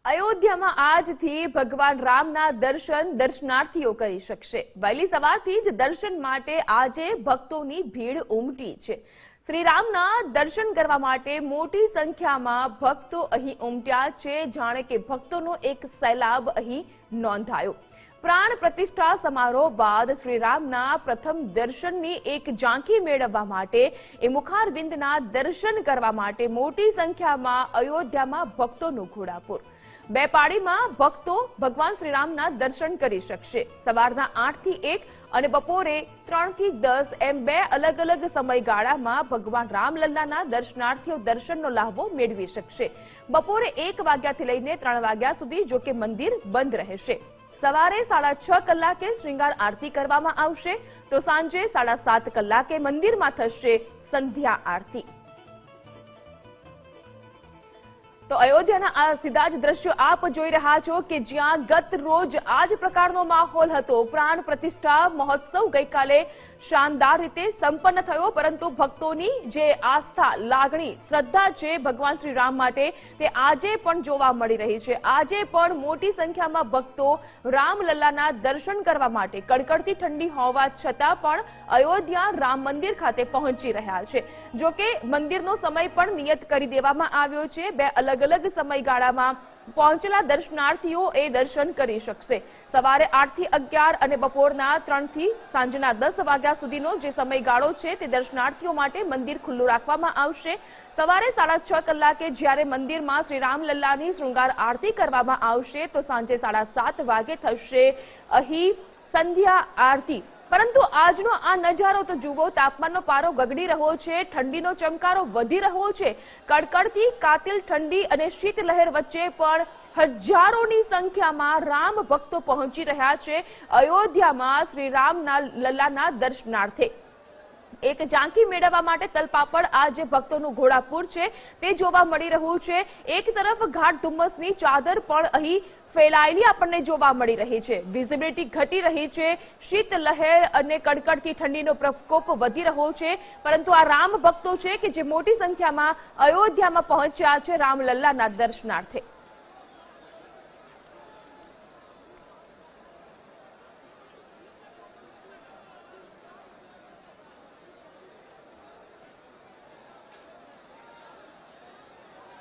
અયોધ્યામાં આજથી ભગવાન રામના દર્શનાર્થીઓ કરી શકશે। વહેલી સવારથી જ દર્શન માટે આજે ભક્તોની ભીડ ઉમટી છે। શ્રી રામના દર્શન કરવા માટે મોટી સંખ્યામાં ભક્તો અહીં ઉમટ્યા છે। જાણે કે ભક્તોનો એક સૈલાબ અહીં નોંધાયો। પ્રાણ પ્રતિષ્ઠા સમારોહ બાદ શ્રી રામના પ્રથમ દર્શનની એક ઝાંખી મેળવવા માટે એ મુખારવિંદના દર્શન કરવા માટે મોટી સંખ્યામાં અયોધ્યામાં ભક્તોનું ઘોડાપુર। બે પાળીમાં ભક્તો ભગવાન શ્રી રામના દર્શન કરી શકશે। સવારના 8 થી 1 અને બપોરે 3 થી 10 એમ બે અલગ અલગ સમયગાળામાં ભગવાન રામલલ્લાના દર્શનાર્થીઓ દર્શનનો લાહવો મેળવી શકશે। બપોરે 1 વાગ્યાથી લઈને 3 વાગ્યા સુધી જો કે મંદિર બંધ રહેશે। સવારે 6:30 કલાકે શ્રૃંગાર આરતી કરવામાં આવશે તો સાંજે 7:30 કલાકે મંદિરમાં થશે સંધ્યા આરતી। તો અયોધ્યાના આ સીધા જ દ્રશ્યો આપ જોઈ રહ્યા છો કે જ્યાં ગત રોજ આ જ પ્રકારનો માહોલ હતો। પ્રાણ પ્રતિષ્ઠા મહોત્સવ ગઈકાલે શાનદાર રીતે સંપન્ન થયો, પરંતુ ભક્તોની જે આસ્થા, લાગણી, શ્રદ્ધા છે ભગવાન શ્રી રામ માટે તે આજે પણ જોવા મળી રહી છે। આજે પણ મોટી સંખ્યામાં ભક્તો રામલલ્લાના દર્શન કરવા માટે કડકડતી ઠંડી હોવા છતાં પણ અયોધ્યા રામ મંદિર ખાતે પહોંચી રહ્યા છે। જો કે મંદિરનો સમય પણ નિયત કરી દેવામાં આવ્યો છે। બે અલગ સમયગાળામાં પહોંચેલા દર્શનાર્થીઓ એ દર્શન કરી શકશે। સવારે 8 થી 11 અને બપોરના 3 થી સાંજના 10 વાગ્યા સુધીનો જે સમયગાળો છે તે દર્શનાર્થીઓ માટે મંદિર ખુલ્લું રાખવામાં આવશે। સવારે 6:30 કલાકે જ્યારે મંદિરમાં શ્રી રામલલ્લાની શૃંગાર આરતી કરવામાં આવશે તો સાંજે 7:30 વાગે થશે અહીં સંધ્યા આરતી। પરંતુ આજનો આ નજારો તો જુઓ, તાપમાનનો પારો ગગડી રહ્યો છે, ઠંડીનો ચમકારો વધી રહ્યો છે। કડકડતી કાતિલ ઠંડી અને શીતલહેર વચ્ચે પણ હજારોની સંખ્યામાં રામ ભક્તો પહોંચી રહ્યા છે અયોધ્યામાં શ્રી રામના લલ્લાના દર્શનાર્થે। એક ઝાંખી મેળવવા માટે તલપાપડ આ જે ભક્તોનું ઘોડાપુર છે તે જોવા મળી રહ્યું છે। એક તરફ ઘાટ ધુમ્મસની ચાદર પણ અહીં ફેલાયેલી આપણને જોવા મળી રહી છે। વિઝિબિલિટી ઘટી રહી છે, શીતલહેર અને કડકડતી ઠંડીનો પ્રકોપ વધી રહ્યો છે, પરંતુ આ રામ ભક્તો છે કે જે મોટી સંખ્યામાં અયોધ્યામાં પહોંચ્યા છે રામલલ્લાના દર્શનાર્થે।